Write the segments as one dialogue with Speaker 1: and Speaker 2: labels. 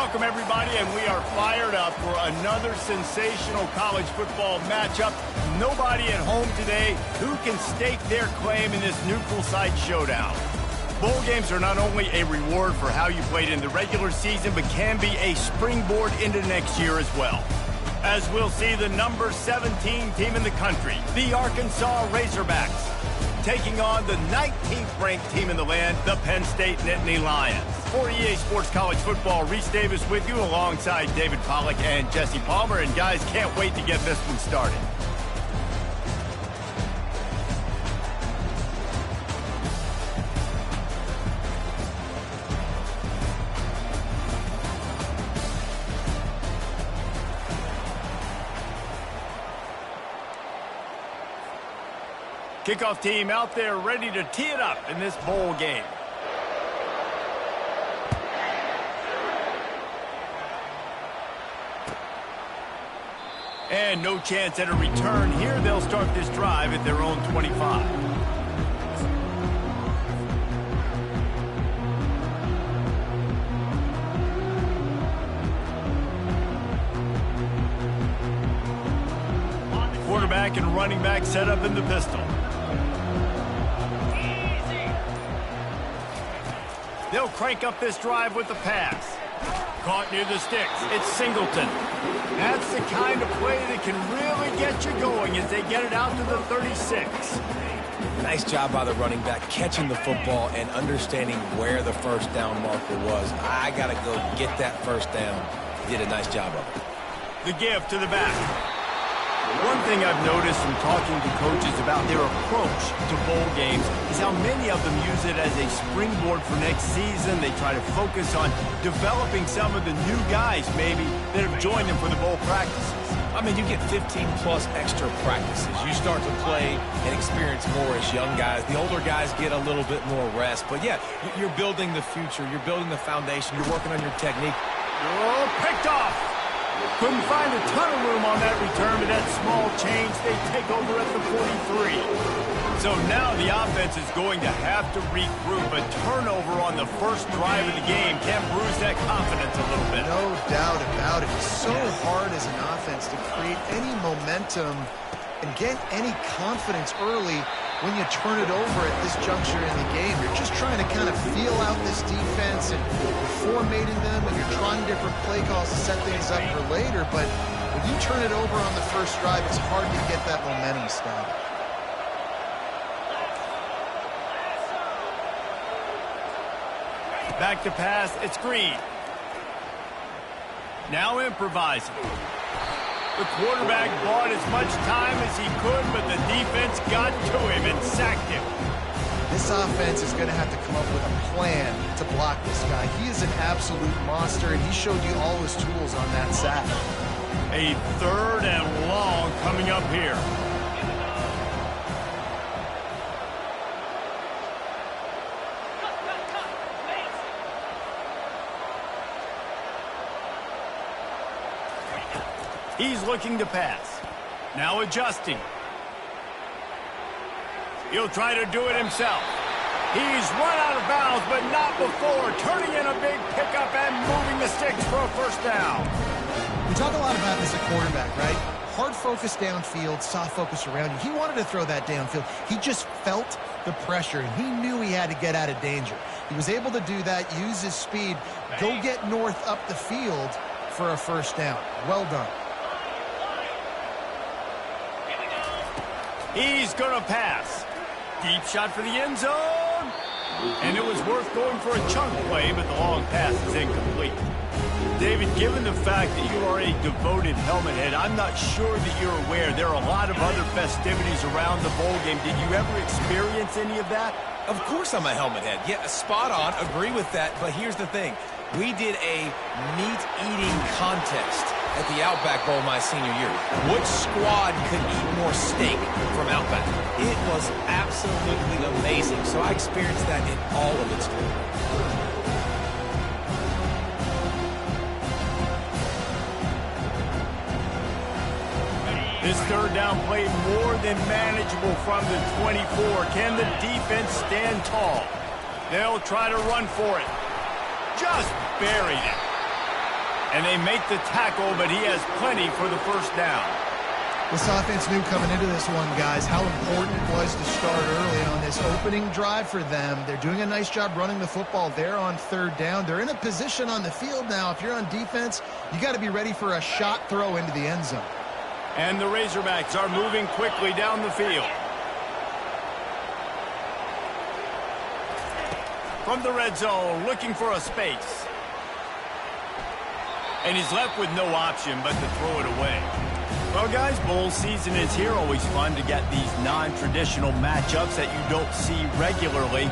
Speaker 1: Welcome, everybody, and we are fired up for another sensational college football matchup. Nobody at home today who can stake their claim in this neutral site showdown. Bowl games are not only a reward for how you played in the regular season, but can be a springboard into next year as well. As we'll see the number 17 team in the country, the Arkansas Razorbacks, taking on the 19th ranked team in the land, the Penn State Nittany Lions. For EA Sports College Football, Reese Davis with you alongside David Pollack and Jesse Palmer. And guys, can't wait to get this one started. Kickoff team out there ready to tee it up in this bowl game. And no chance at a return here. They'll start this drive at their own 25. Quarterback and running back set up in the pistol. They'll crank up this drive with the pass. Caught near the sticks. It's Singleton. That's the kind of play that can really get you going as they get it out to the 36.
Speaker 2: Nice job by the running back catching the football and understanding where the first down marker was. I got to go get that first down. He did a nice job of it.
Speaker 1: The give to the back. One thing I've noticed from talking to coaches about their approach to bowl games is how many of them use it as a springboard for next season. They try to focus on developing some of the new guys maybe that have joined them for the bowl practices.
Speaker 2: I mean, you get 15-plus extra practices. You start to play and experience more as young guys. The older guys get a little bit more rest. But, yeah, you're building the future. You're building the foundation. You're working on your technique.
Speaker 1: Oh, picked off. Couldn't find a ton of room on that return, but that small change, they take over at the 43. So now the offense is going to have to regroup. A turnover on the first drive of the game can bruise that confidence a little bit.
Speaker 3: No doubt about it. It's so hard as an offense to create any momentum and get any confidence early when you turn it over at this juncture in the game. You're just trying to kind of feel out this defense, and you're formatting them, and you're trying different play calls to set things up for later. But when you turn it over on the first drive, it's hard to get that momentum started.
Speaker 1: Back to pass, it's Green. Now improvising. The quarterback bought as much time as he could, but the defense got to him and sacked him.
Speaker 3: This offense is going to have to come up with a plan to block this guy. He is an absolute monster, and he showed you all his tools on that sack.
Speaker 1: A third and long coming up here. He's looking to pass. Now adjusting. He'll try to do it himself. He's run out of bounds, but not before. Turning in a big pickup and moving the sticks for a first down.
Speaker 3: We talk a lot about this at quarterback, right? Hard focus downfield, soft focus around you. He wanted to throw that downfield. He just felt the pressure, and he knew he had to get out of danger. He was able to do that, use his speed, go get north up the field for a first down. Well done.
Speaker 1: He's going to pass. Deep shot for the end zone. And it was worth going for a chunk play, but the long pass is incomplete. David, given the fact that you are a devoted helmet head, I'm not sure that you're aware there are a lot of other festivities around the bowl game. Did you ever experience any of that?
Speaker 2: Of course I'm a helmet head. Yeah, spot on. Agree with that. But here's the thing. We did a meat-eating contest at the Outback Bowl my senior year. Which squad could eat more steak from Outback? It was absolutely amazing. So I experienced that in all of its glory.
Speaker 1: This third down play more than manageable from the 24. Can the defense stand tall? They'll try to run for it. Just buried it. And they make the tackle, but he has plenty for the first down.
Speaker 3: This offense knew coming into this one, guys, how important it was to start early on this opening drive for them. They're doing a nice job running the football there on third down. They're in a position on the field now. If you're on defense, you got to be ready for a shot throw into the end zone.
Speaker 1: And the Razorbacks are moving quickly down the field. From the red zone, looking for a space. And he's left with no option but to throw it away. Well, guys, bowl season is here. Always fun to get these non-traditional matchups that you don't see regularly.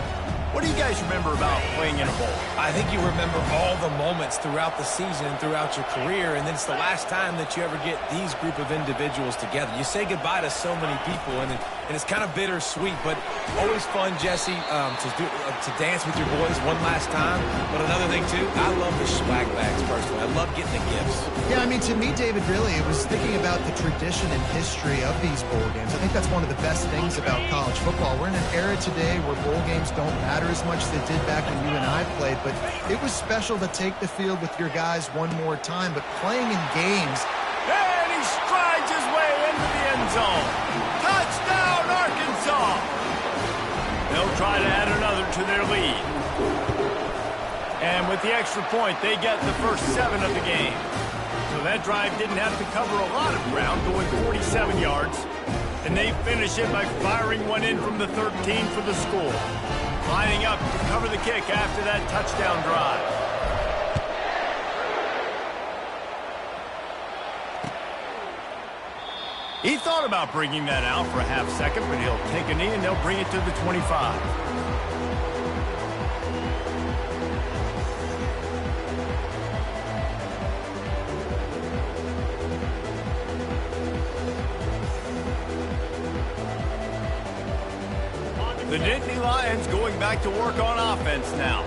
Speaker 1: What do you guys remember about playing in a bowl?
Speaker 2: I think you remember all the moments throughout the season and throughout your career, and then it's the last time that you ever get these group of individuals together. You say goodbye to so many people, and it's kind of bittersweet, but always fun, Jesse, to dance with your boys one last time. But another thing, too, I love the swag bags, personally. I love getting the gifts.
Speaker 3: Yeah, I mean, to me, David, really, it was thinking about the tradition and history of these bowl games. I think that's one of the best things about college football. We're in an era today where bowl games don't matter as much as they did back when you and I played, but it was special to take the field with your guys one more time. But playing in games,
Speaker 1: and he strides his way into the end zone. Touchdown, Arkansas! They'll try to add another to their lead. And with the extra point, they get the first 7 of the game. So that drive didn't have to cover a lot of ground, going 47 yards. And they finish it by firing one in from the 13 for the score. Lining up to cover the kick after that touchdown drive. He thought about bringing that out for a half second, but he'll take a knee and they'll bring it to the 25. The Nittany Lions going back to work on offense now.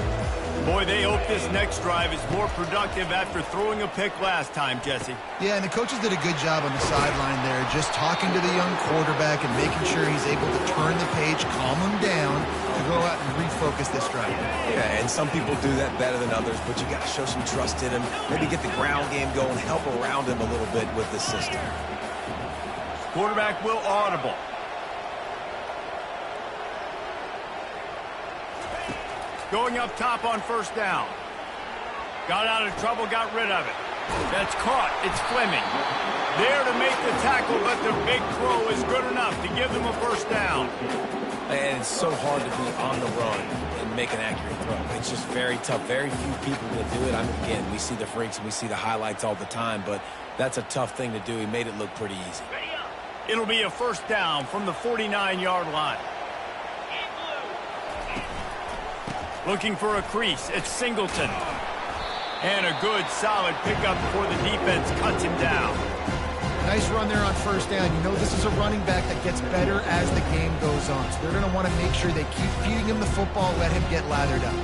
Speaker 1: Boy, they hope this next drive is more productive after throwing a pick last time, Jesse.
Speaker 3: yeah, and the coaches did a good job on the sideline there, just talking to the young quarterback and making sure he's able to turn the page, calm him down, to go out and refocus this drive.
Speaker 2: Yeah, and some people do that better than others, but you got to show some trust in him. Maybe get the ground game going, help around him a little bit with the system.
Speaker 1: Quarterback will audible. Going up top on first down. Got out of trouble, got rid of it. That's caught. It's Fleming. There to make the tackle, but the big throw is good enough to give them a first down.
Speaker 2: And it's so hard to be on the run and make an accurate throw. It's just very tough. Very few people will do it. I mean, again, we see the freaks and we see the highlights all the time, but that's a tough thing to do. He made it look pretty easy.
Speaker 1: It'll be a first down from the 49-yard line. Looking for a crease. It's Singleton. And a good, solid pickup before the defense cuts him down.
Speaker 3: Nice run there on first down. You know this is a running back that gets better as the game goes on. So they're going to want to make sure they keep feeding him the football, let him get lathered up.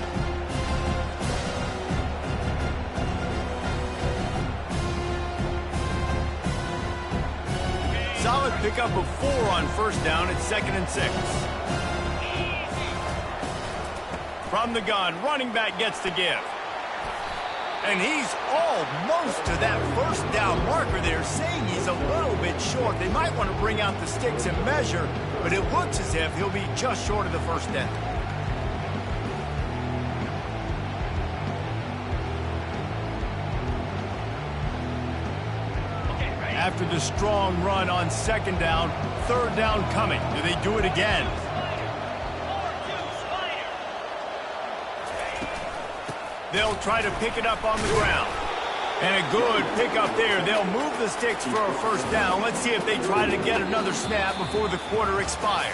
Speaker 1: Solid pickup of 4 on first down at 2nd and 6. From the gun, running back gets the give. And he's almost to that first down marker there, saying he's a little bit short. They might want to bring out the sticks and measure, but it looks as if he'll be just short of the first down. After the strong run on 2nd down, 3rd down coming. Do they do it again? They'll try to pick it up on the ground. And a good pickup there. They'll move the sticks for a first down. Let's see if they try to get another snap before the quarter expires.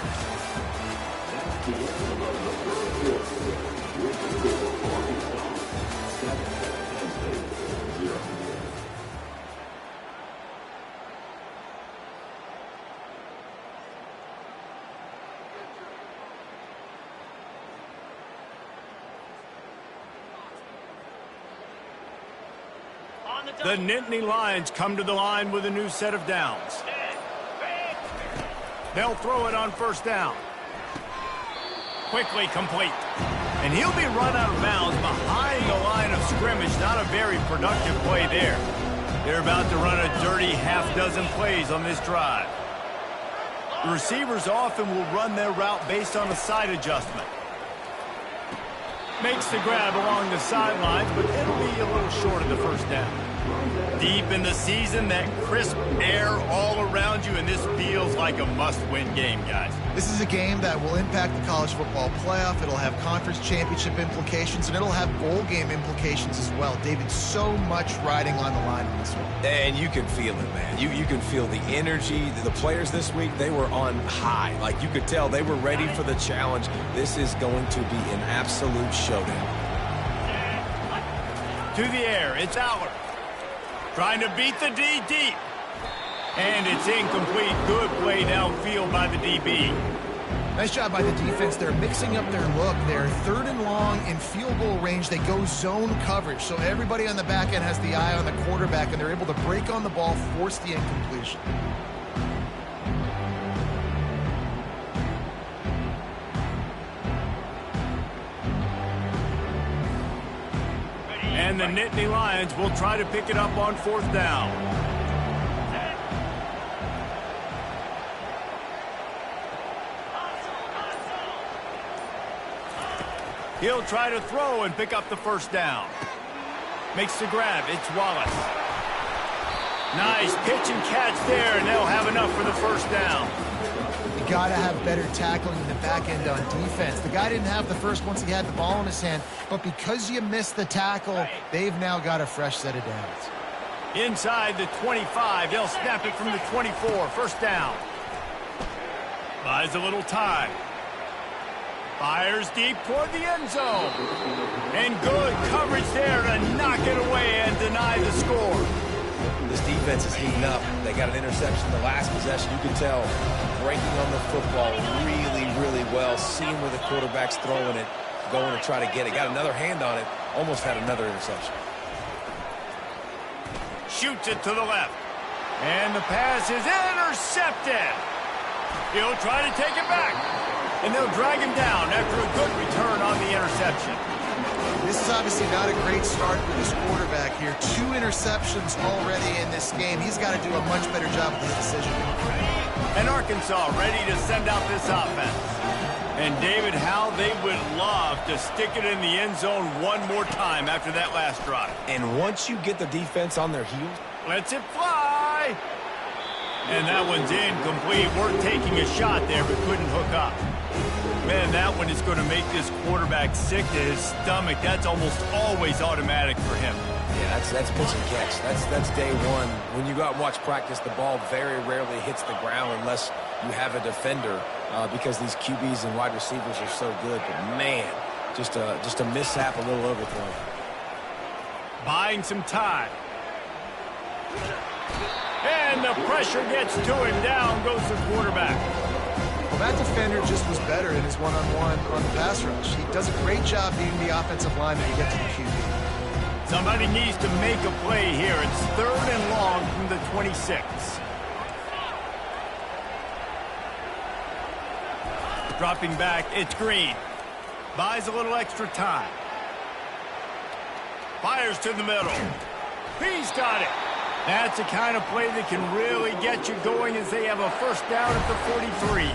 Speaker 1: The Nittany Lions come to the line with a new set of downs. They'll throw it on first down. Quickly complete. And he'll be run out of bounds behind the line of scrimmage. Not a very productive play there. They're about to run a dirty half-dozen plays on this drive. The receivers often will run their route based on a side adjustment. Makes the grab along the sidelines, but it'll be a little short of the first down. Deep in the season, that crisp air all around you, and this feels like a must-win game, guys.
Speaker 3: This is a game that will impact the college football playoff. It'll have conference championship implications, and it'll have bowl game implications as well. David, so much riding on the line in this one.
Speaker 2: And you can feel it, man. You can feel the energy. The players this week, they were on high. Like, you could tell they were ready for the challenge. This is going to be an absolute showdown.
Speaker 1: To the air, it's Aller. Trying to beat the D deep. And it's incomplete. Good play downfield by the DB.
Speaker 3: Nice job by the defense. They're mixing up their look. They're 3rd and long in field goal range. They go zone coverage. So everybody on the back end has the eye on the quarterback, and they're able to break on the ball, force the incompletion.
Speaker 1: And the Nittany Lions will try to pick it up on 4th down. He'll try to throw and pick up the first down. Makes the grab. It's Wallace. Nice pitch and catch there, and they'll have enough for the first down.
Speaker 3: You got to have better tackling in the back end on defense. The guy didn't have the first once he had the ball in his hand, but because you missed the tackle, they've now got a fresh set of downs.
Speaker 1: Inside the 25, they'll snap it from the 24. First down. Buys a little time. Fires deep toward the end zone. And good coverage there to knock it away and deny the score.
Speaker 2: This defense is heating up. They got an interception the last possession. You can tell breaking on the football really, really well. Seeing where the quarterback's throwing it, going to try to get it. Got another hand on it. Almost had another interception.
Speaker 1: Shoots it to the left. And the pass is intercepted. He'll try to take it back. And they'll drag him down after a good return on the interception.
Speaker 3: This is obviously not a great start for this quarterback here. 2 interceptions already in this game. He's got to do a much better job with his decision.
Speaker 1: And Arkansas ready to send out this offense. And David, how they would love to stick it in the end zone one more time after that last drive.
Speaker 2: And once you get the defense on their heels,
Speaker 1: lets it fly. And that one's incomplete. Worth taking a shot there, but couldn't hook up. Man, that one is going to make this quarterback sick to his stomach. That's almost always automatic for him.
Speaker 2: Yeah, that's pitch and catch. That's day one. When you go out and watch practice, the ball very rarely hits the ground unless you have a defender because these QBs and wide receivers are so good. But, man, just a mishap, a little overthrow.
Speaker 1: Buying some time. And the pressure gets to him. Down goes the quarterback.
Speaker 3: Well, that defender just was better in his one-on-one on the pass rush. He does a great job beating the offensive lineman to get to the QB.
Speaker 1: Somebody needs to make a play here. It's 3rd and long from the 26. Dropping back, it's Green. Buys a little extra time. Fires to the middle. He's got it. That's the kind of play that can really get you going as they have a first down at the 43.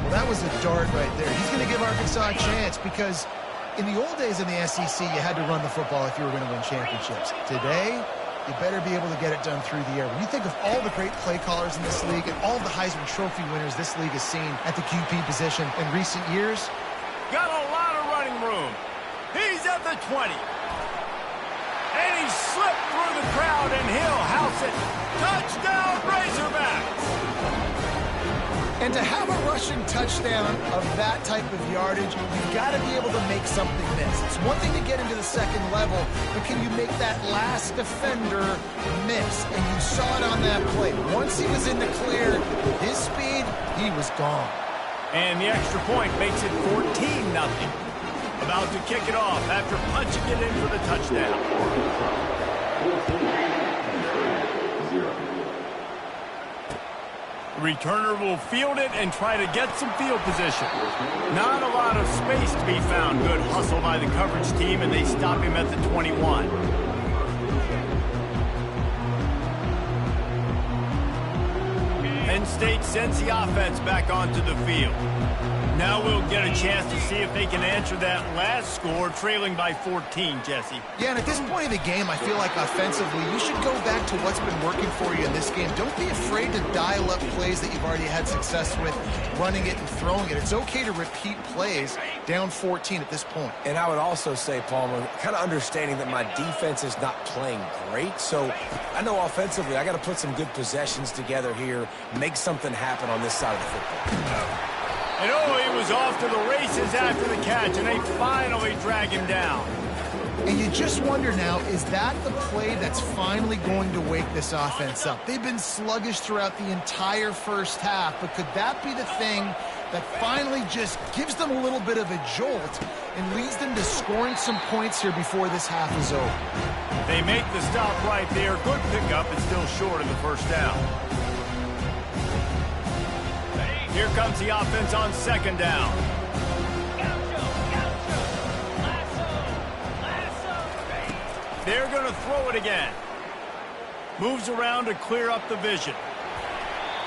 Speaker 3: Well, that was a dart right there. He's going to give Arkansas a chance because in the old days in the SEC, you had to run the football if you were going to win championships. Today, you better be able to get it done through the air. When you think of all the great play callers in this league and all the Heisman Trophy winners this league has seen at the QB position in recent years.
Speaker 1: Got a lot of running room. He's at the 20. And he slipped through the crowd, and he'll house it. Touchdown, Razorbacks!
Speaker 3: And to have a rushing touchdown of that type of yardage, you've got to be able to make something miss. It's one thing to get into the second level, but can you make that last defender miss? And you saw it on that play. Once he was in the clear, his speed, he was gone.
Speaker 1: And the extra point makes it 14-0. About to kick it off after punching it in for the touchdown. The returner will field it and try to get some field position. Not a lot of space to be found. Good hustle by the coverage team, and they stop him at the 21. Penn State sends the offense back onto the field. Now we'll get a chance to see if they can answer that last score, trailing by 14, Jesse.
Speaker 3: Yeah, and at this point of the game, I feel like offensively, you should go back to what's been working for you in this game. Don't be afraid to dial up plays that you've already had success with, running it and throwing it. It's okay to repeat plays down 14 at this point.
Speaker 2: And I would also say, Palmer, kind of understanding that my defense is not playing great. So I know offensively, I got to put some good possessions together here, make something happen on this side of the football.
Speaker 1: And he was off to the races after the catch, and they finally drag him down.
Speaker 3: And you just wonder now, is that the play that's finally going to wake this offense up? They've been sluggish throughout the entire first half, but could that be the thing that finally just gives them a little bit of a jolt and leads them to scoring some points here before this half is over?
Speaker 1: They make the stop right there. Good pickup, but still short of the first down. Here comes the offense on second down. They're going to throw it again. Moves around to clear up the vision.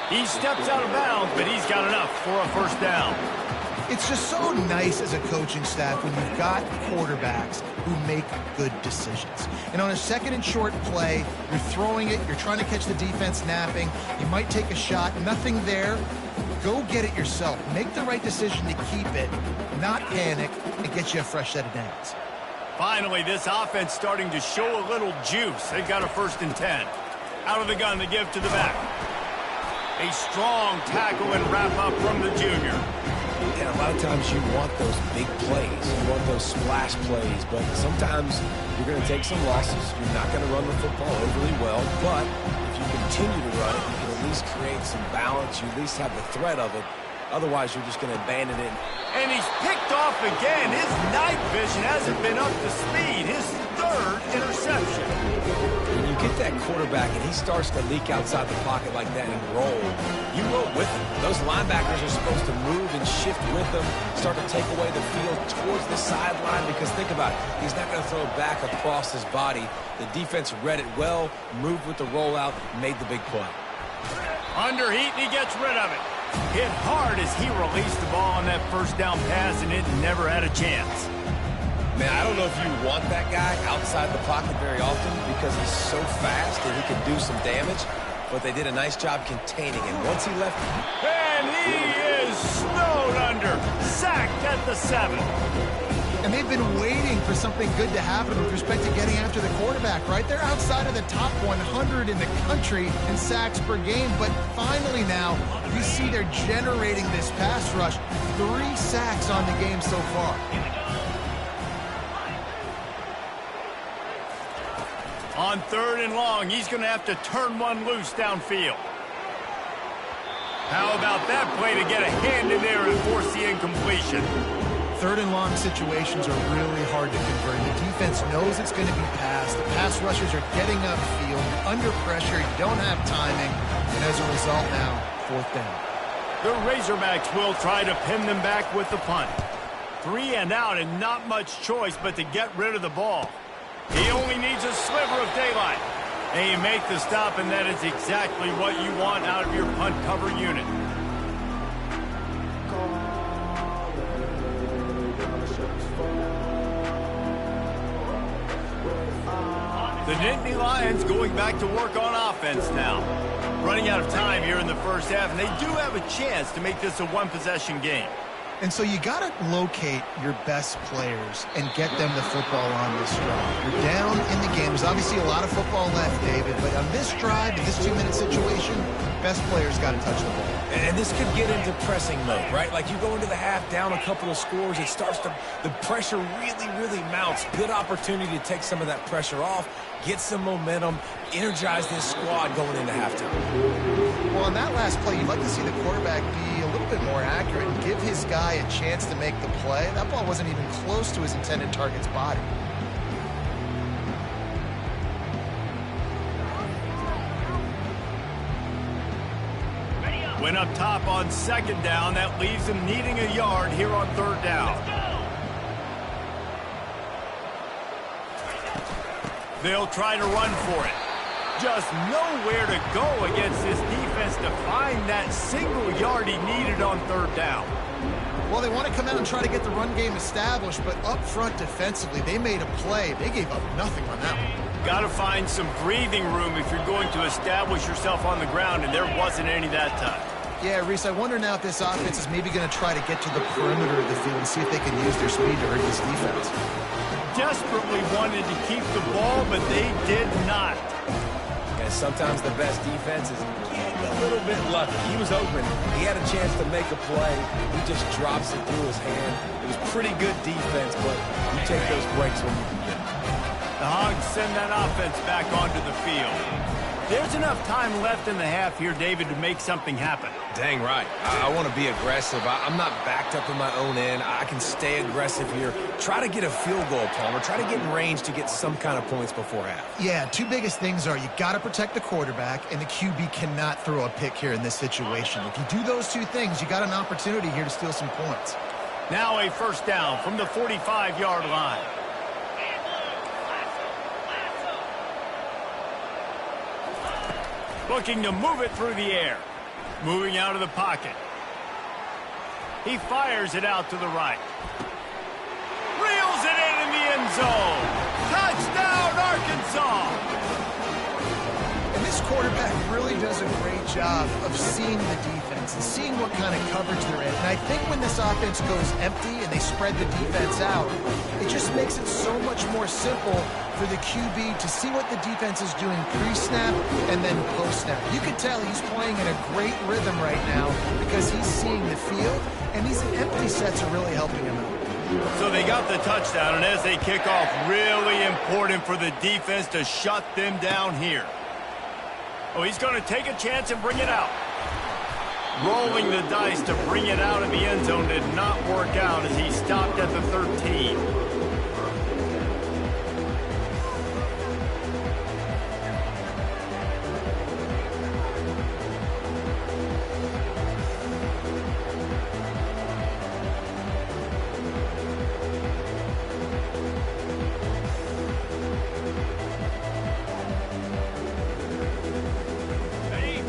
Speaker 1: He steps out of bounds, but he's got enough for a first down.
Speaker 3: It's just so nice as a coaching staff when you've got quarterbacks who make good decisions. And on a second and short play, you're throwing it, you're trying to catch the defense napping, you might take a shot, nothing there. Go get it yourself. Make the right decision to keep it, not panic, and get you a fresh set of downs.
Speaker 1: Finally, this offense starting to show a little juice. They've got a 1st and 10. Out of the gun to give to the back. A strong tackle and wrap up from the junior.
Speaker 2: Yeah, a lot of times you want those big plays. You want those splash plays, but sometimes you're going to take some losses. You're not going to run the football overly well, but if you continue to run it, you can at least create some balance. You at least have the threat of it. Otherwise, you're just going to abandon it.
Speaker 1: And he's picked off again. His night vision hasn't been up to speed. His 3rd interception.
Speaker 2: When you get that quarterback and he starts to leak outside the pocket like that and roll, you roll with him. Those linebackers are supposed to move and shift with them, start to take away the field towards the sideline, because think about it, he's not going to throw back across his body. The defense read it well, moved with the rollout, made the big play.
Speaker 1: Under heat, and he gets rid of it. Hit hard as he released the ball on that first down pass, and it never had a chance.
Speaker 2: Man, I don't know if you want that guy outside the pocket very often because he's so fast and he can do some damage, but they did a nice job containing him. Once he left...
Speaker 1: And he is snowed under. Sacked at the 7.
Speaker 3: And they've been waiting for something good to happen with respect to getting after the quarterback, right? They're outside of the top 100 in the country in sacks per game, but finally now you see they're generating this pass rush. 3 sacks on the game so far.
Speaker 1: On 3rd and long, he's going to have to turn one loose downfield. How about that play to get a hand in there and force the incompletion?
Speaker 3: 3rd and long situations are really hard to convert. The defense knows it's going to be passed. The pass rushers are getting upfield. You're under pressure. You don't have timing. And as a result now, 4th down.
Speaker 1: The Razorbacks will try to pin them back with the punt. 3 and out and not much choice but to get rid of the ball. He only needs a sliver of daylight. And you make the stop, and that is exactly what you want out of your punt cover unit. The Nittany Lions going back to work on offense now. Running out of time here in the first half, and they do have a chance to make this a one-possession game.
Speaker 3: And so you got to locate your best players and get them the football on this drive. You're down in the game. There's obviously a lot of football left, David, but on this drive, in this 2-minute situation, best players got to touch the ball.
Speaker 2: And this could get into pressing mode, right? Like you go into the half down a couple of scores, it starts to, the pressure really mounts. Good opportunity to take some of that pressure off, get some momentum, energize this squad going into halftime.
Speaker 3: Well, on that last play, you'd like to see the quarterback be a little bit more accurate and give his guy a chance to make the play. That ball wasn't even close to his intended target's body.
Speaker 1: Went up top on second down. That leaves them needing a yard here on third down. They'll try to run for it. Just nowhere to go against this defense to find that single yard he needed on third down.
Speaker 3: Well, they want to come out and try to get the run game established, but up front defensively, they made a play. They gave up nothing on that one.
Speaker 1: Got to find some breathing room if you're going to establish yourself on the ground, and there wasn't any that time.
Speaker 3: Yeah, Reese, I wonder now if this offense is maybe going to try to get to the perimeter of the field and see if they can use their speed to hurt this defense.
Speaker 1: Desperately wanted to keep the ball, but they did not.
Speaker 2: And sometimes the best defense is getting a little bit lucky. He was open. He had a chance to make a play. He just drops it through his hand. It was pretty good defense, but you take those breaks when you can get them.
Speaker 1: The Hogs send that offense back onto the field. There's enough time left in the half here, David, to make something happen.
Speaker 2: Dang right. I want to be aggressive. I'm not backed up in my own end. I can stay aggressive here. Try to get a field goal, Palmer. Try to get in range to get some kind of points before half.
Speaker 3: Yeah, two biggest things are you got to protect the quarterback, and the QB cannot throw a pick here in this situation. If you do those two things, you got an opportunity here to steal some points.
Speaker 1: Now a first down from the 45-yard line. Looking to move it through the air. Moving out of the pocket. He fires it out to the right. Reels it in the end zone. Touchdown, Arkansas!
Speaker 3: And this quarterback really does a great job of seeing the defense and seeing what kind of coverage they're in. And I think when this offense goes empty and they spread the defense out, it just makes it so much more simple for the QB to see what the defense is doing pre-snap and then post-snap. You can tell he's playing in a great rhythm right now because he's seeing the field, and these empty sets are really helping him out.
Speaker 1: So they got the touchdown, and as they kick off, really important for the defense to shut them down here. Oh, he's going to take a chance and bring it out. Rolling the dice to bring it out of the end zone did not work out as he stopped at the 13.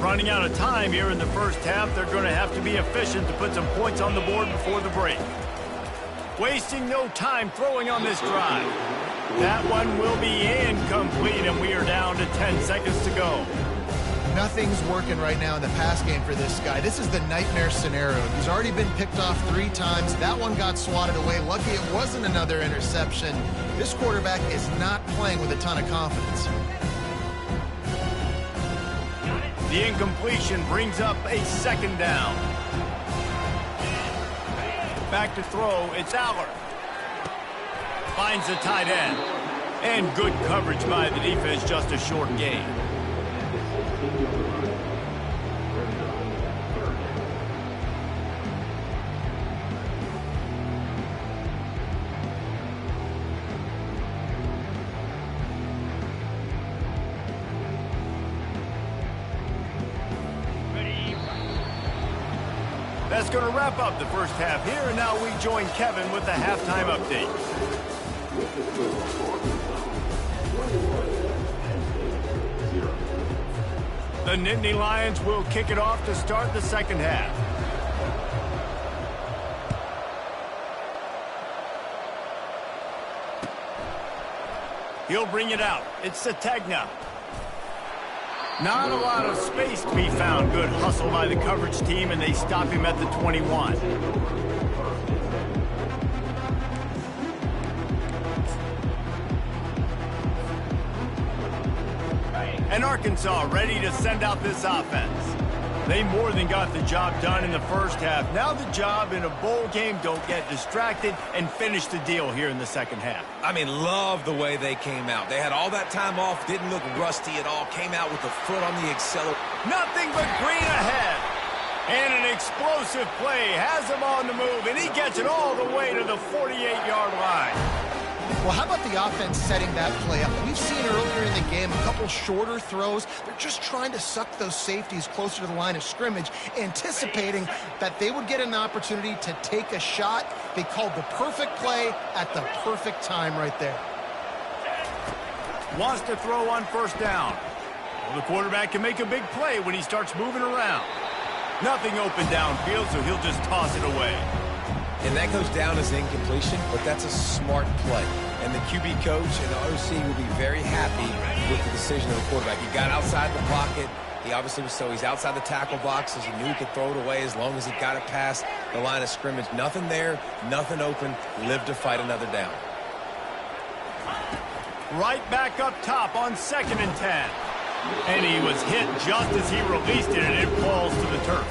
Speaker 1: Running out of time here in the first half. They're going to have to be efficient to put some points on the board before the break. Wasting no time throwing on this drive. That one will be incomplete, and we are down to 10 seconds to go.
Speaker 3: Nothing's working right now in the pass game for this guy. This is the nightmare scenario. He's already been picked off 3 times. That one got swatted away. Lucky it wasn't another interception. This quarterback is not playing with a ton of confidence.
Speaker 1: The incompletion brings up a second down. Back to throw, it's Allard. Finds the tight end. And good coverage by the defense, just a short gain. That's going to wrap up the first half here, and now we join Kevin with the halftime update. The Nittany Lions will kick it off to start the second half. He'll bring it out. It's Sategna. Not a lot of space to be found. Good hustle by the coverage team, and they stop him at the 21. And Arkansas ready to send out this offense. They more than got the job done in the first half. Now the job in a bowl game, don't get distracted, and finish the deal here in the second half.
Speaker 2: I mean, love the way they came out. They had all that time off, didn't look rusty at all, came out with the foot on the accelerator.
Speaker 1: Nothing but green ahead. And an explosive play has him on the move, and he gets it all the way to the 48-yard line.
Speaker 3: Well, how about the offense setting that play up? We've seen earlier in the game a couple shorter throws. They're just trying to suck those safeties closer to the line of scrimmage, anticipating that they would get an opportunity to take a shot. They called the perfect play at the perfect time right there.
Speaker 1: Wants to throw on first down. Well, the quarterback can make a big play when he starts moving around. Nothing open downfield, so he'll just toss it away.
Speaker 2: And that goes down as incompletion, but that's a smart play. And the QB coach and the OC will be very happy with the decision of the quarterback. He got outside the pocket. He obviously was so he's outside the tackle boxes. He knew he could throw it away as long as he got it past the line of scrimmage. Nothing there, nothing open. Live to fight another down.
Speaker 1: Right back up top on 2nd and 10. And he was hit just as he released it, and it falls to the turf.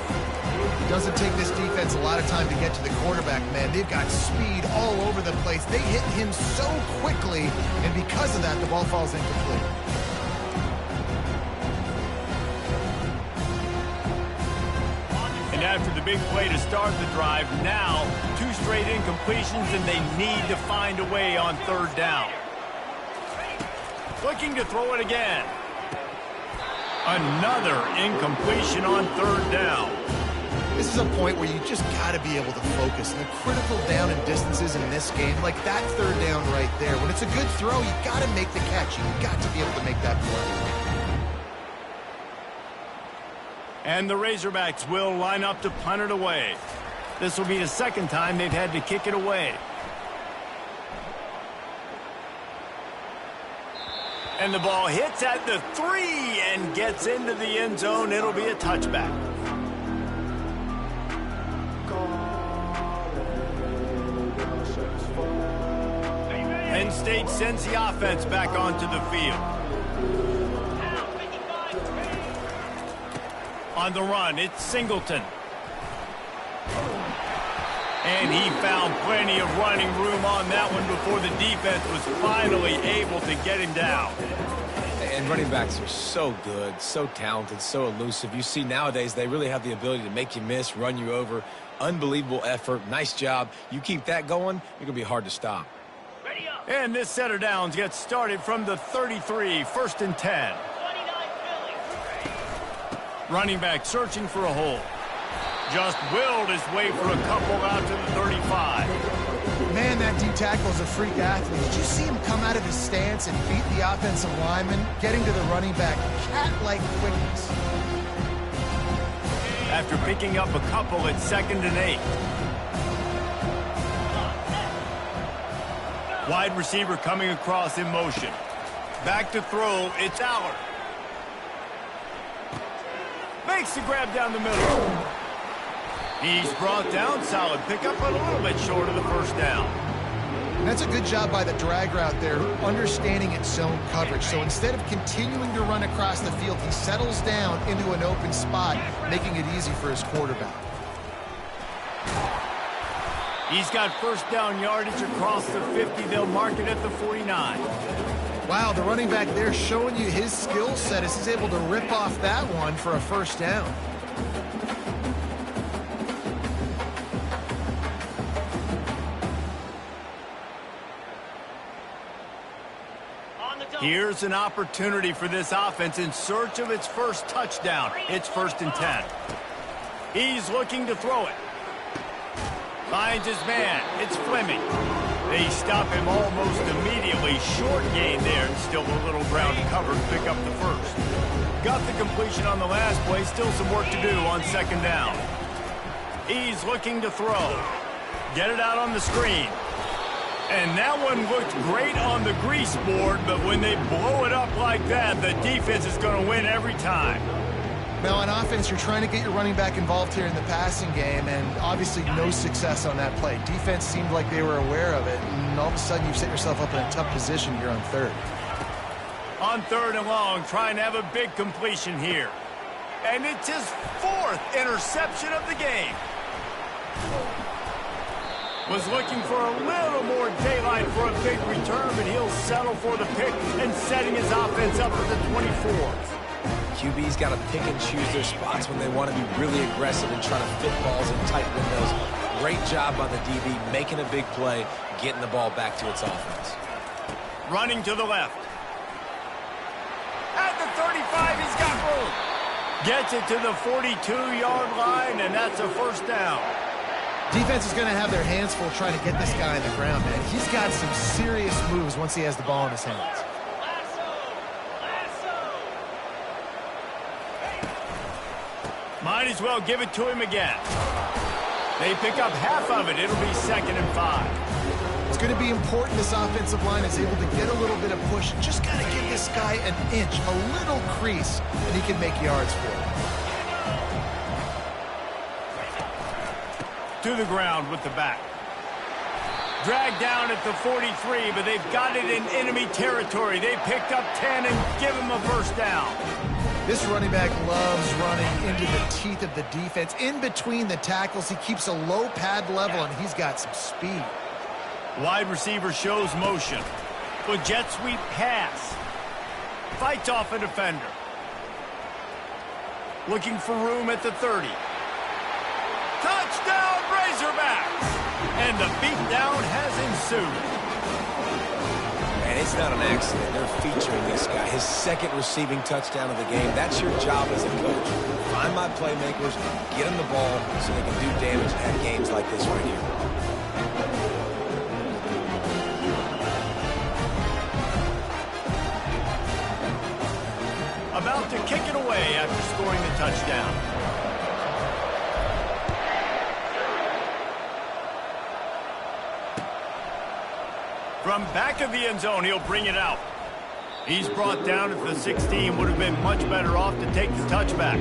Speaker 3: It doesn't take this defense a lot of time to get to the quarterback, man. They've got speed all over the place. They hit him so quickly, and because of that, the ball falls incomplete.
Speaker 1: And after the big play to start the drive, now 2 straight incompletions, and they need to find a way on 3rd down. Looking to throw it again. Another incompletion on 3rd down.
Speaker 3: This is a point where you just got to be able to focus. And the critical down and distances in this game, like that 3rd down right there. When it's a good throw, you got to make the catch. You got to be able to make that play.
Speaker 1: And the Razorbacks will line up to punt it away. This will be the 2nd time they've had to kick it away. And the ball hits at the 3 and gets into the end zone. It'll be a touchback. Penn State sends the offense back onto the field. On the run, it's Singleton. And he found plenty of running room on that one before the defense was finally able to get him down.
Speaker 2: And running backs are so good, so talented, so elusive. You see nowadays they really have the ability to make you miss, run you over. Unbelievable effort. Nice job. You keep that going, you're going to be hard to stop.
Speaker 1: And this set of downs gets started from the 33, 1st and 10. Running back searching for a hole. Just willed his way for a couple out to the 35.
Speaker 3: Man, that D-tackle is a freak athlete. Did you see him come out of his stance and beat the offensive lineman, getting to the running back, cat-like quickness?
Speaker 1: After picking up a couple at 2nd and 8. Wide receiver coming across in motion. Back to throw, it's Allard. Makes the grab down the middle. He's brought down, solid pickup, but a little bit short of the 1st down.
Speaker 3: And that's a good job by the drag route there, understanding its zone coverage. So instead of continuing to run across the field, he settles down into an open spot, making it easy for his quarterback.
Speaker 1: He's got 1st down yardage across the 50. They'll mark it at the 49.
Speaker 3: Wow, the running back there showing you his skill set as he's able to rip off that one for a 1st down.
Speaker 1: Here's an opportunity for this offense in search of its 1st touchdown. It's 1st and 10. He's looking to throw it. Finds his man. It's Fleming. They stop him almost immediately. Short gain there, and still a little ground cover to pick up the 1st. Got the completion on the last play. Still some work to do on 2nd down. He's looking to throw. Get it out on the screen. And that one looked great on the grease board, but when they blow it up like that, the defense is going to win every time.
Speaker 3: Now, on offense, you're trying to get your running back involved here in the passing game, and obviously no success on that play. Defense seemed like they were aware of it, and all of a sudden you've set yourself up in a tough position here on 3rd.
Speaker 1: On 3rd and long, trying to have a big completion here. And it's his 4th interception of the game. Was looking for a little more daylight for a big return, but he'll settle for the pick and setting his offense up at the 24.
Speaker 2: QB's got to pick and choose their spots when they want to be really aggressive and try to fit balls in tight windows. Great job by the DB making a big play, getting the ball back to its offense.
Speaker 1: Running to the left. At the 35, he's got room. Gets it to the 42-yard line, and that's a first down.
Speaker 3: Defense is going to have their hands full trying to get this guy on the ground, man. He's got some serious moves once he has the ball in his hands.
Speaker 1: Might as well give it to him again. They pick up half of it. It'll be 2nd and 5.
Speaker 3: It's going to be important this offensive line is able to get a little bit of push. Just got to give this guy an inch, a little crease, and he can make yards for it.
Speaker 1: To the ground with the back. Dragged down at the 43, but they've got it in enemy territory. They picked up 10 and give him a first down.
Speaker 3: This running back loves running into the teeth of the defense. In between the tackles, he keeps a low pad level, and he's got some speed.
Speaker 1: Wide receiver shows motion. With jet sweep pass. Fights off a defender. Looking for room at the 30. Touchdown, Razorbacks! And the beatdown has ensued.
Speaker 2: And it's not an accident. They're featuring this guy. His 2nd receiving touchdown of the game. That's your job as a coach. Find my playmakers, get them the ball so they can do damage and have games like this right here.
Speaker 1: About to kick it away after scoring the touchdown. From back of the end zone, he'll bring it out. He's brought down at the 16. Would have been much better off to take the touchback.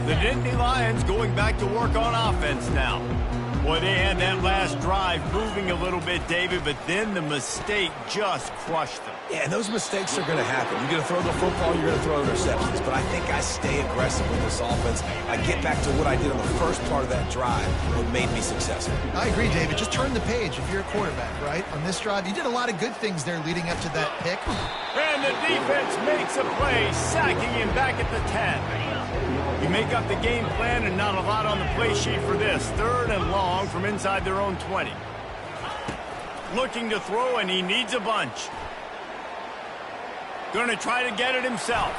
Speaker 1: The Nittany Lions going back to work on offense now. Boy, they had that last drive moving a little bit, David, but then the mistake just crushed them.
Speaker 2: Yeah, and those mistakes are going to happen. You're going to throw the football, you're going to throw interceptions. But I think I stay aggressive with this offense. I get back to what I did on the first part of that drive, what made me successful.
Speaker 3: I agree, David. Just turn the page if you're a quarterback, right? On this drive, you did a lot of good things there leading up to that pick.
Speaker 1: And the defense makes a play, sacking him back at the 10. You make up the game plan and not a lot on the play sheet for this. 3rd and long from inside their own 20. Looking to throw, and he needs a bunch. Going to try to get it himself.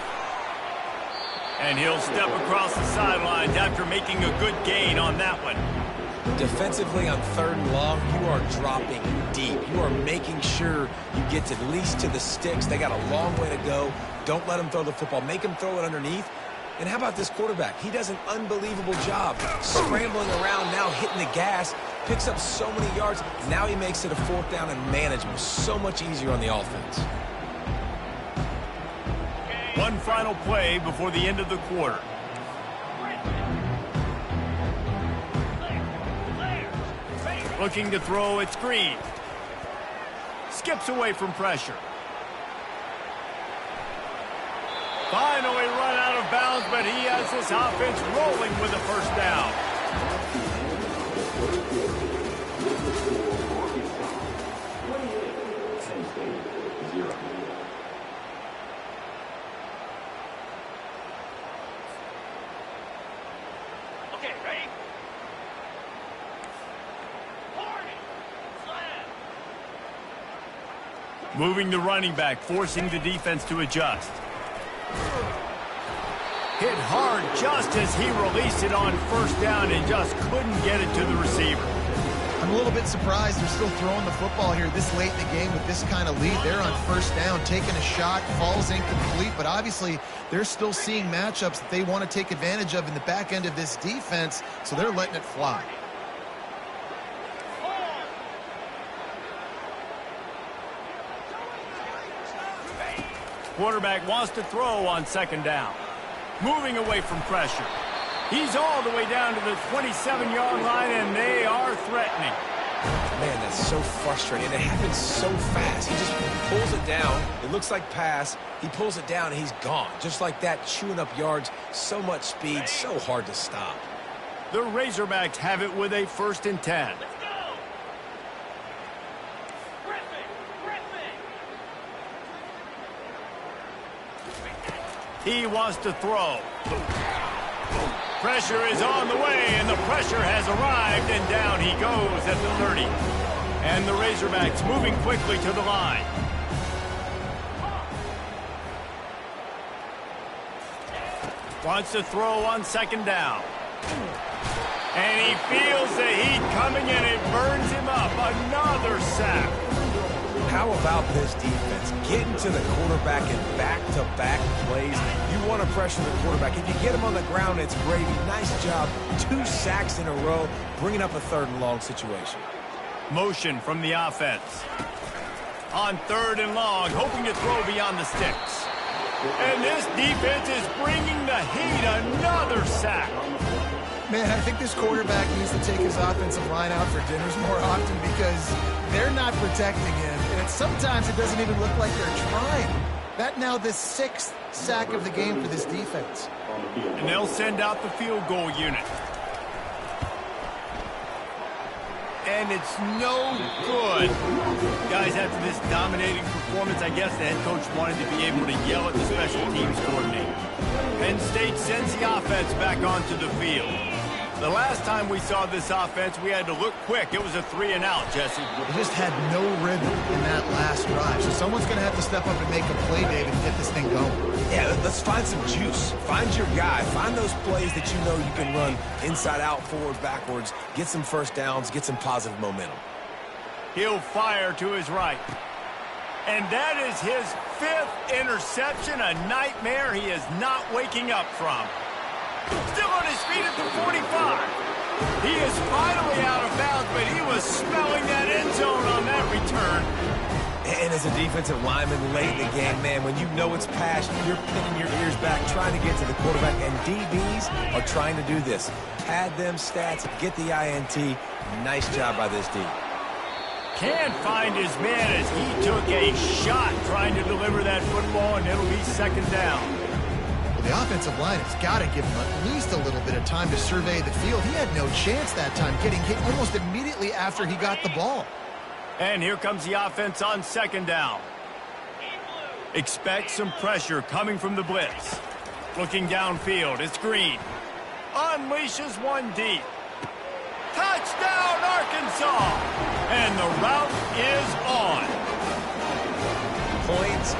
Speaker 1: And he'll step across the sidelines after making a good gain on that one.
Speaker 2: Defensively on 3rd and long, you are dropping deep. You are making sure you get at least to the sticks. They got a long way to go. Don't let them throw the football. Make them throw it underneath. And how about this quarterback? He does an unbelievable job scrambling around, now hitting the gas, picks up so many yards. Now he makes it a 4th down and manageable. So much easier on the offense.
Speaker 1: One final play before the end of the quarter. Looking to throw, it's Green. Skips away from pressure. Finally run out of bounds, but he has this offense rolling with a first down.
Speaker 4: Okay, ready?
Speaker 1: Moving the running back, forcing the defense to adjust. Hit hard just as he released it on first down and just couldn't get it to the receiver.
Speaker 3: I'm a little bit surprised they're still throwing the football here this late in the game with this kind of lead. They're on first down, taking a shot, falls incomplete, but obviously they're still seeing matchups that they want to take advantage of in the back end of this defense, so they're letting it fly.
Speaker 1: Quarterback wants to throw on 2nd down. Moving away from pressure. He's all the way down to the 27-yard line, and they are threatening.
Speaker 2: Man, that's so frustrating. It happens so fast. He just pulls it down. It looks like pass. He pulls it down, and he's gone. Just like that, chewing up yards. So much speed, so hard to stop.
Speaker 1: The Razorbacks have it with a 1st and 10. He wants to throw. Pressure is on the way, and the pressure has arrived, and down he goes at the 30. And the Razorbacks moving quickly to the line. Wants to throw on second down. And he feels the heat coming, and it burns him up. Another sack.
Speaker 2: How about this defense? Getting to the quarterback in back-to-back plays. You want to pressure the quarterback. If you get him on the ground, it's gravy. Nice job. 2 sacks in a row, bringing up a 3rd and long situation.
Speaker 1: Motion from the offense. On 3rd and long, hoping to throw beyond the sticks. And this defense is bringing the heat. Another sack.
Speaker 3: Man, I think this quarterback needs to take his offensive line out for dinners more often because they're not protecting him. And sometimes it doesn't even look like they're trying. That now the 6th sack of the game for this defense.
Speaker 1: And they'll send out the field goal unit. And it's no good. Guys, after this dominating performance, I guess the head coach wanted to be able to yell at the special teams coordinator. Penn State sends the offense back onto the field. The last time we saw this offense, we had to look quick. It was a 3-and-out, Jesse.
Speaker 3: They just had no rhythm in that last drive. So someone's going to have to step up and make a play, David, and get this thing going.
Speaker 2: Yeah, let's find some juice. Find your guy. Find those plays that you know you can run inside out, forward, backwards. Get some first downs. Get some positive momentum.
Speaker 1: He'll fire to his right. And that is his 5th interception, a nightmare he is not waking up from. Still on his feet at the 45. He is finally out of bounds, but he was smelling that end zone on that return.
Speaker 2: And as a defensive lineman late in the game, man, when you know it's passed, you're pinning your ears back, trying to get to the quarterback, and DBs are trying to do this. Pad them stats, get the INT. Nice job by this D.
Speaker 1: Can't find his man as he took a shot trying to deliver that football, and it'll be 2nd down.
Speaker 3: The offensive line has got to give him at least a little bit of time to survey the field. He had no chance that time, getting hit almost immediately after he got the ball.
Speaker 1: And here comes the offense on 2nd down. Expect some pressure coming from the blitz. Looking downfield, it's Green. Unleashes one deep. Touchdown, Arkansas! And the route is on.
Speaker 2: Points,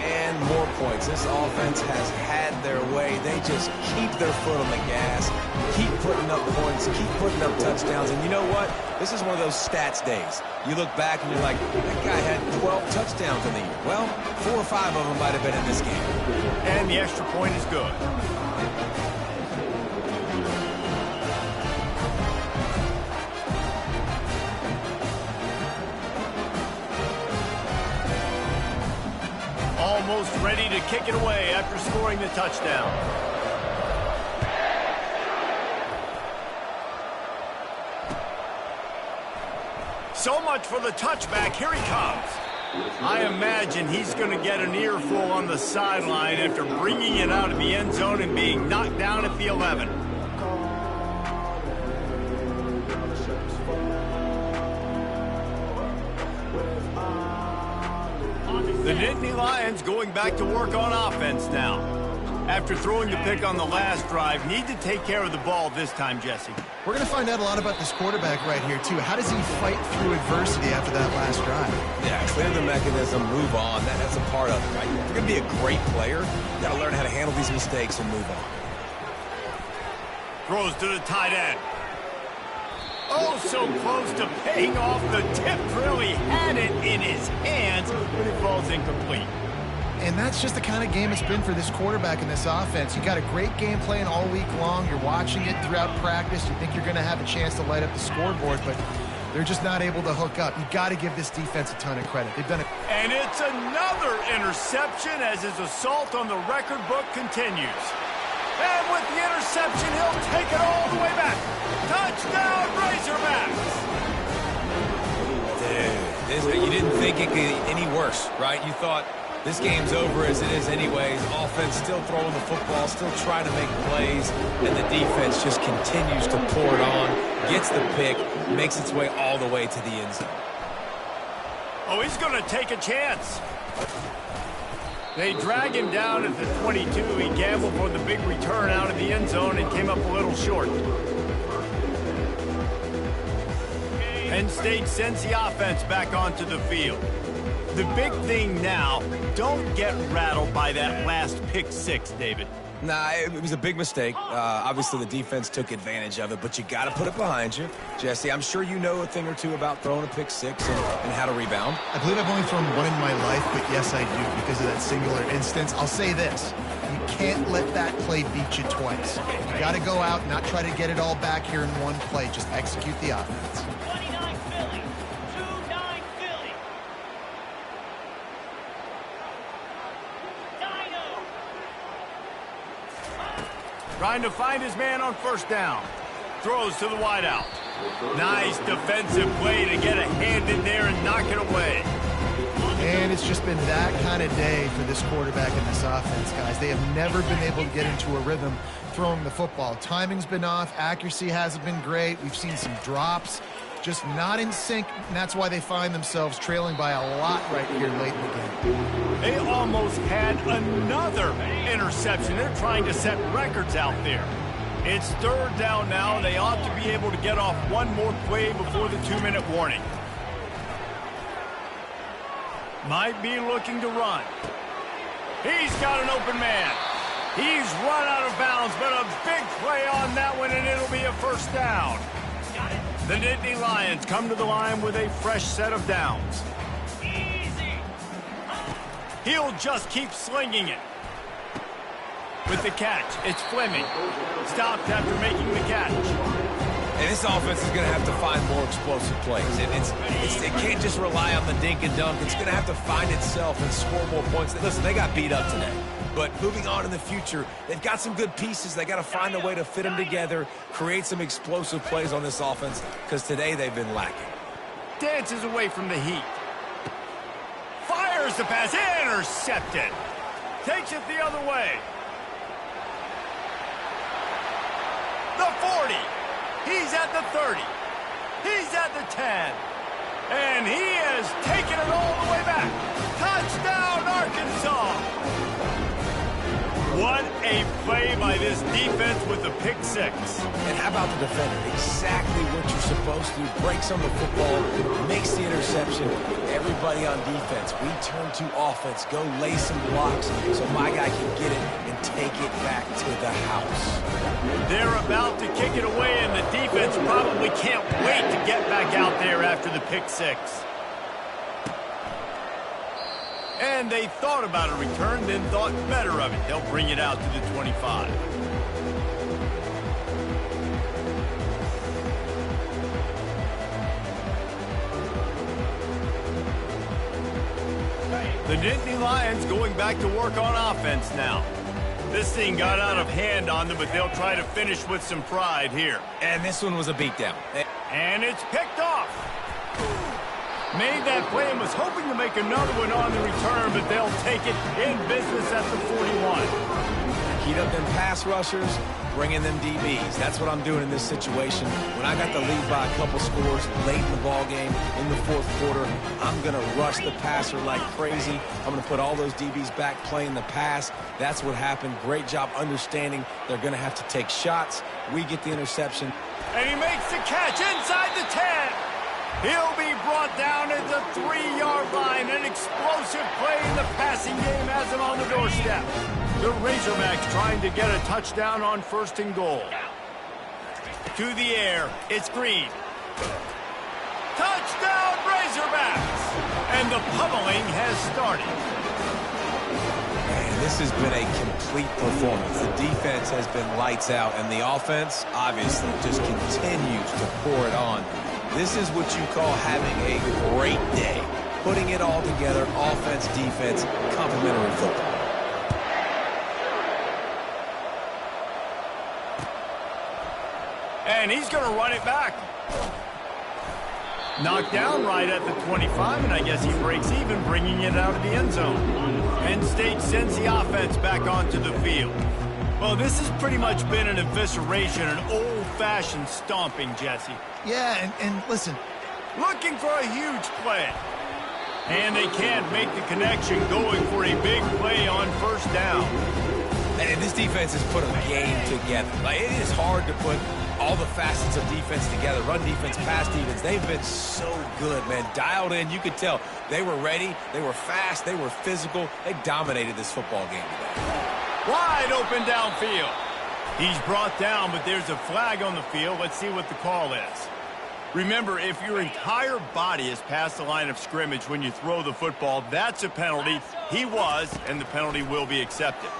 Speaker 2: and more points. This offense has had their way. They just keep their foot on the gas, keep putting up points, keep putting up touchdowns. And you know what? This is one of those stats days. You look back and you're like, that guy had 12 touchdowns in the year. Well, 4 or 5 of them might have been in this game.
Speaker 1: And the extra point is good. Almost ready to kick it away after scoring the touchdown. So much for the touchback. Here he comes. I imagine he's going to get an earful on the sideline after bringing it out of the end zone and being knocked down at the 11. The Nittany Lions going back to work on offense now. After throwing the pick on the last drive, need to take care of the ball this time, Jesse.
Speaker 3: We're going to find out a lot about this quarterback right here, too. How does he fight through adversity after that last drive?
Speaker 2: Yeah, clear the mechanism, move on. That's a part of it, right? If you're going to be a great player, you got to learn how to handle these mistakes and move on.
Speaker 1: Throws to the tight end. Oh, so close to paying off the tip drill. He had it in his hands, but it falls incomplete.
Speaker 3: And that's just the kind of game it's been for this quarterback in this offense. You got a great game plan all week long. You're watching it throughout practice. You think you're going to have a chance to light up the scoreboard, but they're just not able to hook up. You got to give this defense a ton of credit. They've done it.
Speaker 1: And it's another interception as his assault on the record book continues. And with the interception, he'll take it all the way back. Touchdown, Razorbacks!
Speaker 2: Dude, you didn't think it could get any worse, right? You thought this game's over as it is anyways. Offense still throwing the football, still trying to make plays, and the defense just continues to pour it on, gets the pick, makes its way all the way to the end zone.
Speaker 1: Oh, he's going to take a chance. They drag him down at the 22. He gambled for the big return out of the end zone and came up a little short. Penn State sends the offense back onto the field. The big thing now, don't get rattled by that last pick six, David.
Speaker 2: Nah, it was a big mistake. Obviously, the defense took advantage of it, but you got to put it behind you. Jesse, I'm sure you know a thing or two about throwing a pick six and how to rebound.
Speaker 3: I believe I've only thrown one in my life, but yes, I do because of that singular instance. I'll say this. You can't let that play beat you twice. You got to go out and not try to get it all back here in one play. Just execute the offense.
Speaker 4: 29 Philly, 2-9 Philly. Dino.
Speaker 1: Trying to find his man on first down. Throws to the wideout. Nice defensive play to get a hand in there and knock it away.
Speaker 3: And it's just been that kind of day for this quarterback and this offense, guys. They have never been able to get into a rhythm throwing the football. Timing's been off. Accuracy hasn't been great. We've seen some drops. Just not in sync, and that's why they find themselves trailing by a lot right here late in the game.
Speaker 1: They almost had another interception. They're trying to set records out there. It's third down now, and they ought to be able to get off one more play before the 2-minute warning. Might be looking to run. He's got an open man. He's run out of bounds, but a big play on that one, and it'll be a first down. The Nittany Lions come to the line with a fresh set of downs.
Speaker 4: Easy.
Speaker 1: He'll just keep slinging it. With the catch, it's Fleming. Stopped after making the catch.
Speaker 2: And this offense is going to have to find more explosive plays. It can't just rely on the dink and dunk. It's going to have to find itself and score more points. Listen, they got beat up today. But moving on in the future, they've got some good pieces. They got to find a way to fit them together, create some explosive plays on this offense, because today they've been lacking.
Speaker 1: Dances away from the heat. Fires the pass. Intercepted. Takes it the other way. The 40. He's at the 30. He's at the 10. And he has taken it all the way back. Touchdown, Arkansas. What a play by this defense with the pick six.
Speaker 2: And how about the defender? Exactly what you're supposed to do. Breaks on the football, makes the interception. Everybody on defense, we turn to offense. Go lay some blocks so my guy can get it and take it back to the house.
Speaker 1: They're about to kick it away, and the defense probably can't wait to get back out there after the pick six. And they thought about a return, then thought better of it. They'll bring it out to the 25. The Nittany Lions going back to work on offense now. This thing got out of hand on them, but they'll try to finish with some pride here.
Speaker 2: And this one was a beatdown.
Speaker 1: And it's picked off. Made that play and was hoping to make another one on the return, but they'll take it in business at the 41.
Speaker 2: Heat up them pass rushers, bring in them DBs. That's what I'm doing in this situation. When I got the lead by a couple scores late in the ball game, in the fourth quarter, I'm going to rush the passer like crazy. I'm going to put all those DBs back playing the pass. That's what happened. Great job understanding they're going to have to take shots. We get the interception.
Speaker 1: And he makes the catch inside the 10. He'll be brought down at the 3-yard line. An explosive play in the passing game has him on the doorstep. The Razorbacks trying to get a touchdown on first and goal. To the air, it's Green. Touchdown, Razorbacks! And the pummeling has started.
Speaker 2: Man, this has been a complete performance. The defense has been lights out, and the offense, obviously, just continues to pour it on. This is what you call having a great day. Putting it all together, offense, defense, complementary football.
Speaker 1: And he's going to run it back. Knocked down right at the 25, and I guess he breaks even, bringing it out of the end zone. Penn State sends the offense back onto the field. Well, this has pretty much been an evisceration, an old-fashioned stomping, Jesse.
Speaker 3: Yeah, and listen.
Speaker 1: Looking for a huge play. And they can't make the connection, going for a big play on first down.
Speaker 2: And this defense has put a game together. Like, it is hard to put all the facets of defense together. Run defense, pass defense. They've been so good, man. Dialed in. You could tell they were ready. They were fast. They were physical. They dominated this football game today.
Speaker 1: Wide open downfield. He's brought down, but there's a flag on the field. Let's see what the call is. Remember, if your entire body is past the line of scrimmage when you throw the football, that's a penalty. He was, and the penalty will be accepted.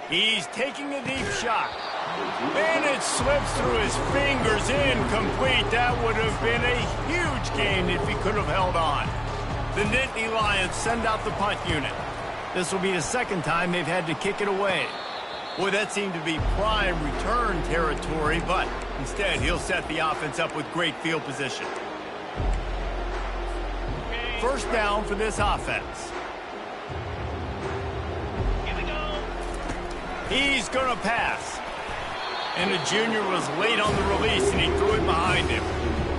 Speaker 1: He's taking a deep shot. And it slips through his fingers, incomplete. That would have been a huge gain if he could have held on. The Nittany Lions send out the punt unit. This will be the second time they've had to kick it away. Boy, that seemed to be prime return territory, but instead he'll set the offense up with great field position. First down for this offense.
Speaker 4: Here we go.
Speaker 1: He's going to pass. And the junior was late on the release, and he threw it behind him.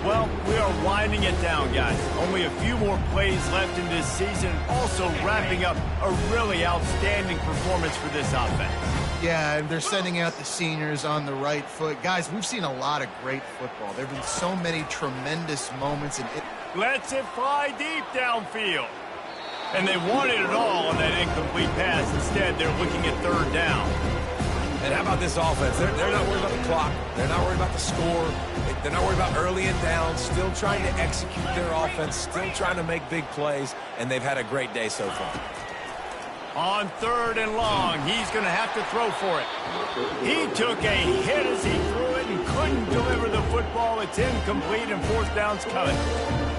Speaker 1: Well, we are winding it down, guys. Only a few more plays left in this season. Also wrapping up a really outstanding performance for this offense.
Speaker 3: Yeah, and they're sending out the seniors on the right foot. Guys, we've seen a lot of great football. There have been so many tremendous moments. And
Speaker 1: Lets it fly deep downfield. And they wanted it all on that incomplete pass. Instead, they're looking at third down.
Speaker 2: And how about this offense? They're not worried about the clock. They're not worried about the score. They're not worried about early and down. Still trying to execute their offense. Still trying to make big plays. And they've had a great day so far.
Speaker 1: On third and long, he's going to have to throw for it. He took a hit as he threw it and couldn't deliver the football. It's incomplete, and fourth down's coming.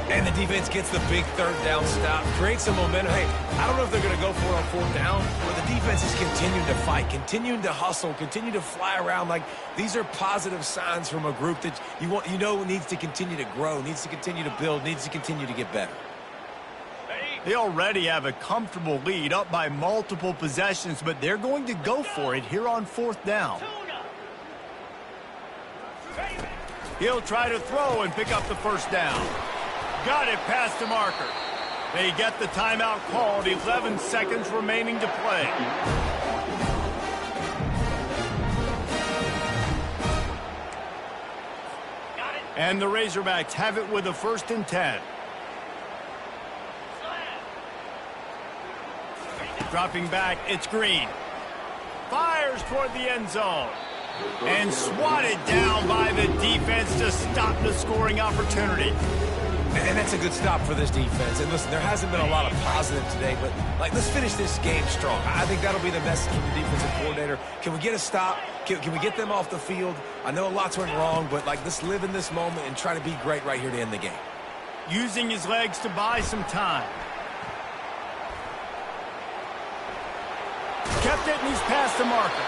Speaker 2: And the defense gets the big third down stop, creates some momentum. Hey, I don't know if they're going to go for it on fourth down, but the defense is continuing to fight, continuing to hustle, continue to fly around. Like, these are positive signs from a group that you know needs to continue to grow, needs to continue to build, needs to continue to get better.
Speaker 1: They already have a comfortable lead, up by multiple possessions, but they're going to go for it here on fourth down. He'll try to throw and pick up the first down. Got it past the marker. They get the timeout called. 11 seconds remaining to play. And the Razorbacks have it with a 1st and 10. Dropping back, it's Green. Fires toward the end zone. And swatted down by the defense to stop the scoring opportunity.
Speaker 2: And that's a good stop for this defense. And listen, there hasn't been a lot of positive today, but let's finish this game strong. I think that'll be the message from the defensive coordinator. Can we get a stop? Can we get them off the field? I know lots went wrong, but let's live in this moment and try to be great right here to end the game.
Speaker 1: Using his legs to buy some time. Kept it, and he's past the marker.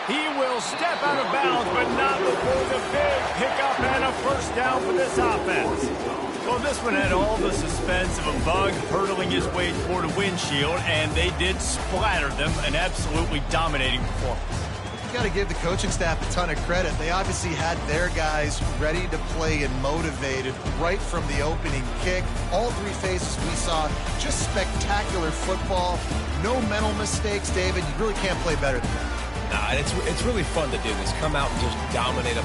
Speaker 1: He will step out of bounds, but not before the big pickup and a first down for this offense. Well, this one had all the suspense of a bug hurtling his way toward a windshield, and they did splatter them. An absolutely dominating performance.
Speaker 3: you got to give the coaching staff a ton of credit. They obviously had their guys ready to play and motivated right from the opening kick. All three phases we saw, just spectacular football. No mental mistakes, David. You really can't play better than that.
Speaker 2: Nah, it's really fun to do this. Come out and just dominate a